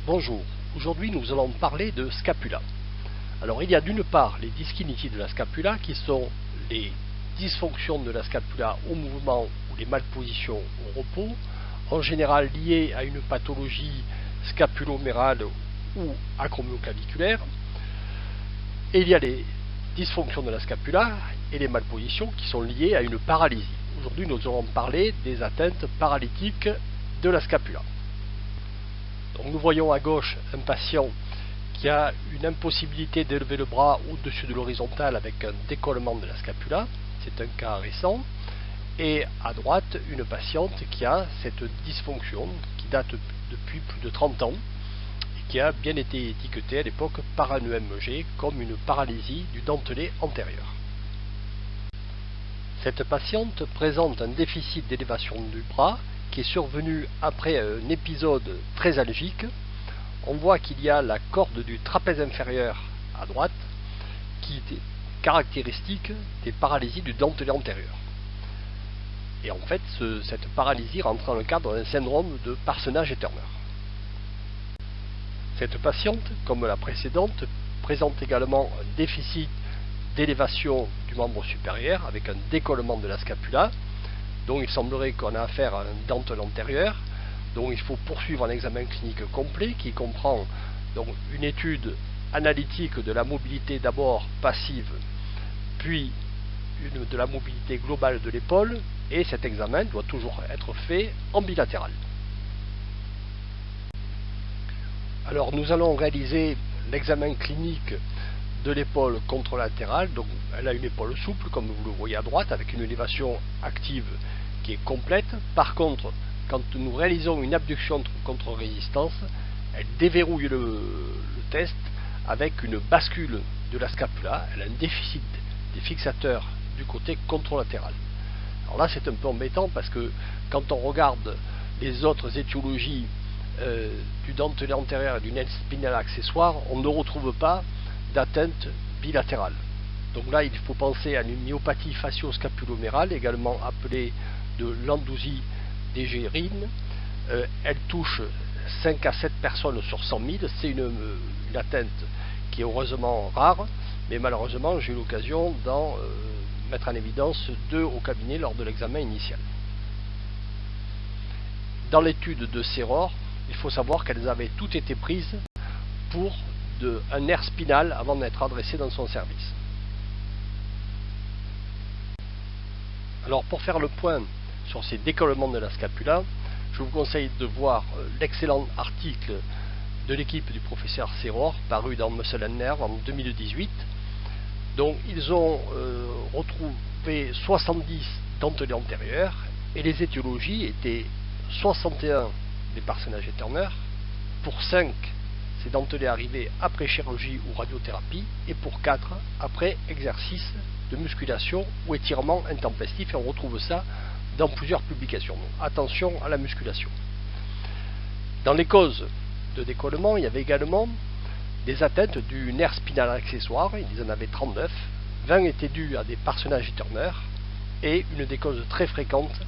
Bonjour, aujourd'hui nous allons parler de scapula. Alors il y a d'une part les dyskinesies de la scapula qui sont les dysfonctions de la scapula au mouvement ou les malpositions au repos, en général liées à une pathologie scapulomérale ou acromioclaviculaire. Et il y a les dysfonctions de la scapula et les malpositions qui sont liées à une paralysie. Aujourd'hui nous allons parler des atteintes paralytiques de la scapula. Donc nous voyons à gauche un patient qui a une impossibilité d'élever le bras au-dessus de l'horizontale avec un décollement de la scapula, c'est un cas récent, et à droite une patiente qui a cette dysfonction qui date depuis plus de 30 ans et qui a bien été étiquetée à l'époque par un EMG comme une paralysie du dentelé antérieur. Cette patiente présente un déficit d'élévation du bras qui est survenu après un épisode très algique. On voit qu'il y a la corde du trapèze inférieur à droite qui est caractéristique des paralysies du dentelé antérieur. Et en fait, cette paralysie rentre dans le cadre d'un syndrome de Parsonage et Turner. Cette patiente, comme la précédente, présente également un déficit d'élévation du membre supérieur avec un décollement de la scapula. Donc il semblerait qu'on a affaire à un dentelé antérieur. Donc il faut poursuivre un examen clinique complet qui comprend donc une étude analytique de la mobilité d'abord passive, puis de la mobilité globale de l'épaule, et cet examen doit toujours être fait en bilatéral. Alors nous allons réaliser l'examen clinique de l'épaule contralatérale. Donc elle a une épaule souple comme vous le voyez à droite avec une élévation active qui est complète. Par contre, quand nous réalisons une abduction contre résistance, elle déverrouille le test avec une bascule de la scapula. Elle a un déficit des fixateurs du côté contralatéral. Alors là c'est un peu embêtant parce que quand on regarde les autres étiologies du dentelé antérieur et du nerf spinal accessoire, on ne retrouve pas d'atteinte bilatérale. Donc là, il faut penser à une myopathie facio-scapulomérale, également appelée de l'andousie dégérine. Elle touche 5 à 7 personnes sur 100 000. C'est une atteinte qui est heureusement rare, mais malheureusement, j'ai eu l'occasion d'en mettre en évidence 2 au cabinet lors de l'examen initial. Dans l'étude de Seror, il faut savoir qu'elles avaient toutes été prises pour un nerf spinal avant d'être adressé dans son service. Alors pour faire le point sur ces décollements de la scapula, je vous conseille de voir l'excellent article de l'équipe du professeur Seror paru dans Muscle & Nerve en 2018. Donc ils ont retrouvé 70 dentelés antérieurs et les étiologies étaient 61 des Parsonage et Turner, pour 5 ces dentelés arrivés après chirurgie ou radiothérapie, et pour 4 après exercice de musculation ou étirement intempestif, et on retrouve ça dans plusieurs publications. Donc, attention à la musculation. Dans les causes de décollement, il y avait également des atteintes du nerf spinal accessoire, ils en avaient 39, 20 étaient dus à des Parsonage et Turner, et une des causes très fréquentes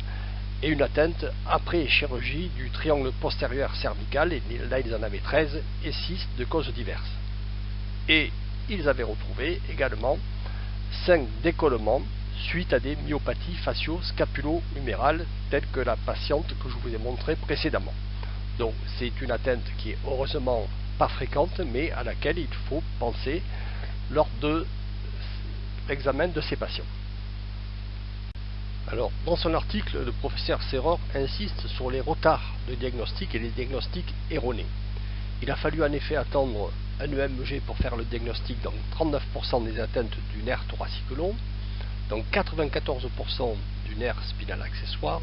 et une atteinte après chirurgie du triangle postérieur cervical, et là ils en avaient 13 et 6 de causes diverses. Et ils avaient retrouvé également 5 décollements suite à des myopathies facio-scapulo-humérales telles que la patiente que je vous ai montré précédemment. Donc c'est une atteinte qui est heureusement pas fréquente, mais à laquelle il faut penser lors de l'examen de ces patients. Alors, dans son article, le professeur Seror insiste sur les retards de diagnostic et les diagnostics erronés. Il a fallu en effet attendre un EMG pour faire le diagnostic dans 39% des atteintes du nerf thoracique long, dans 94% du nerf spinal accessoire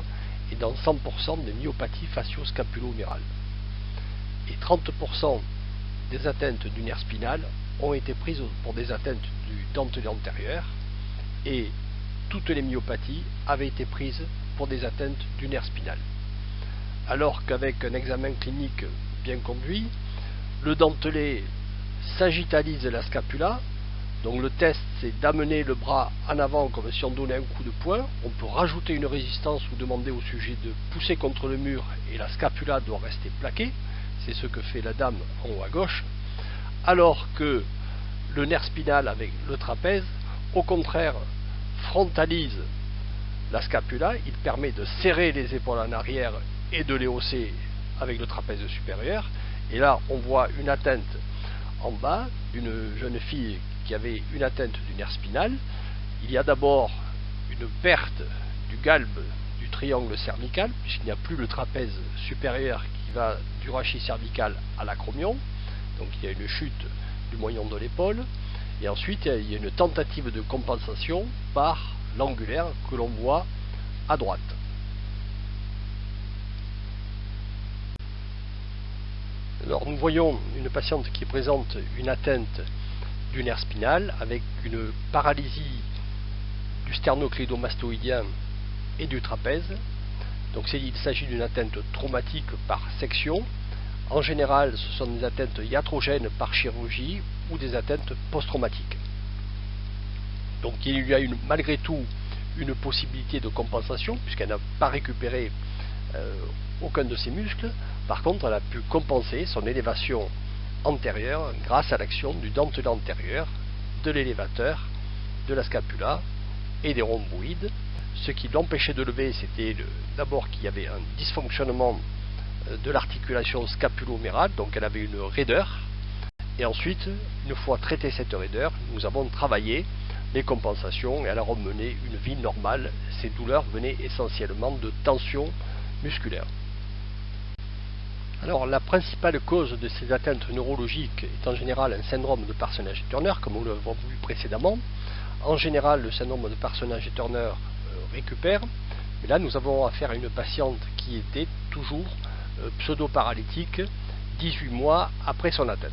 et dans 100% des myopathies facio-scapulo-humérales. Et 30% des atteintes du nerf spinal ont été prises pour des atteintes du dentelé antérieur, et toutes les myopathies avaient été prises pour des atteintes du nerf spinal. Alors qu'avec un examen clinique bien conduit, le dentelé sagittalise la scapula. Donc le test, c'est d'amener le bras en avant comme si on donnait un coup de poing. On peut rajouter une résistance ou demander au sujet de pousser contre le mur et la scapula doit rester plaquée. c'est ce que fait la dame en haut à gauche, alors que le nerf spinal avec le trapèze, au contraire, frontalise la scapula, il permet de serrer les épaules en arrière et de les hausser avec le trapèze supérieur. Et là, on voit une atteinte en bas d'une jeune fille qui avait une atteinte du nerf spinal. Il y a d'abord une perte du galbe du triangle cervical, puisqu'il n'y a plus le trapèze supérieur qui va du rachis cervical à l'acromion. Donc il y a une chute du moignon de l'épaule. Et ensuite, il y a une tentative de compensation par l'angulaire que l'on voit à droite. Alors nous voyons une patiente qui présente une atteinte du nerf spinal avec une paralysie du sternocléidomastoïdien et du trapèze. Donc il s'agit d'une atteinte traumatique par section. En général, ce sont des atteintes iatrogènes par chirurgie ou des atteintes post-traumatiques. Donc il y a malgré tout une possibilité de compensation puisqu'elle n'a pas récupéré aucun de ses muscles. Par contre, elle a pu compenser son élévation antérieure grâce à l'action du dentelé antérieur, de l'élévateur, de la scapula et des rhomboïdes. Ce qui l'empêchait de lever, c'était d'abord qu'il y avait un dysfonctionnement de l'articulation scapulomérale, donc elle avait une raideur. Et ensuite, une fois traité cette raideur, nous avons travaillé les compensations et elle a ramené une vie normale. Ces douleurs venaient essentiellement de tensions musculaires. Alors la principale cause de ces atteintes neurologiques est en général un syndrome de Parsonage-Turner, comme nous l'avons vu précédemment. En général, le syndrome de Parsonage-Turner récupère, mais là nous avons affaire à une patiente qui était toujours pseudo-paralytique 18 mois après son atteinte.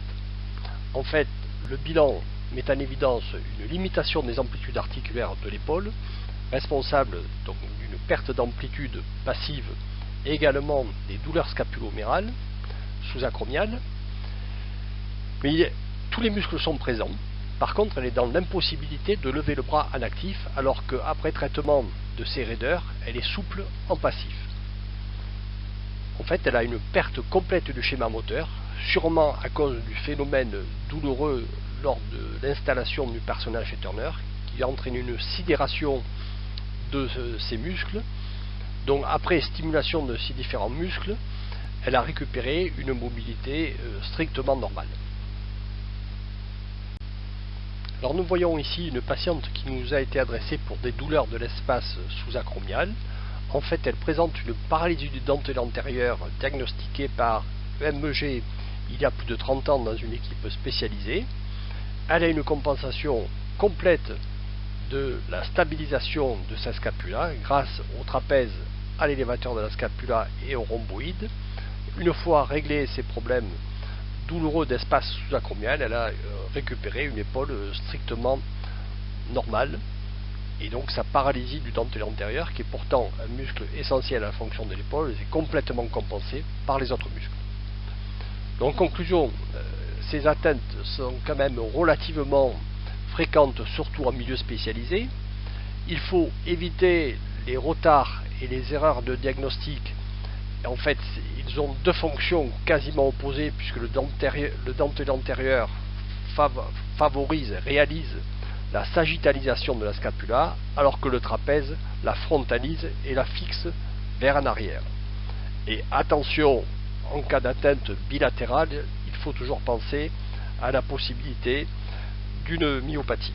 En fait, le bilan met en évidence une limitation des amplitudes articulaires de l'épaule, responsable donc d'une perte d'amplitude passive et également des douleurs scapulomérales, sous-acromiales. Mais tous les muscles sont présents. Par contre, elle est dans l'impossibilité de lever le bras en actif, alors qu'après traitement de ces raideurs, elle est souple en passif. En fait, elle a une perte complète du schéma moteur, sûrement à cause du phénomène douloureux lors de l'installation du Parsonage-Turner, qui entraîne une sidération de ses muscles. Donc après stimulation de ces différents muscles, elle a récupéré une mobilité strictement normale. Alors nous voyons ici une patiente qui nous a été adressée pour des douleurs de l'espace sous-acromial. En fait, elle présente une paralysie du dentelé antérieur diagnostiquée par EMG il y a plus de 30 ans dans une équipe spécialisée. Elle a une compensation complète de la stabilisation de sa scapula grâce au trapèze, à l'élévateur de la scapula et au rhomboïde. Une fois réglés ces problèmes douloureux d'espace sous-acromial, elle a récupéré une épaule strictement normale. Et donc sa paralysie du dentelé antérieur, qui est pourtant un muscle essentiel à la fonction de l'épaule, est complètement compensée par les autres muscles. Donc en conclusion, ces atteintes sont quand même relativement fréquentes, surtout en milieu spécialisé. Il faut éviter les retards et les erreurs de diagnostic. En fait, ils ont deux fonctions quasiment opposées, puisque le dentelé antérieur réalise la sagittalisation de la scapula, alors que le trapèze la frontalise et la fixe vers en arrière. Et attention, en cas d'atteinte bilatérale, il faut toujours penser à la possibilité d'une myopathie.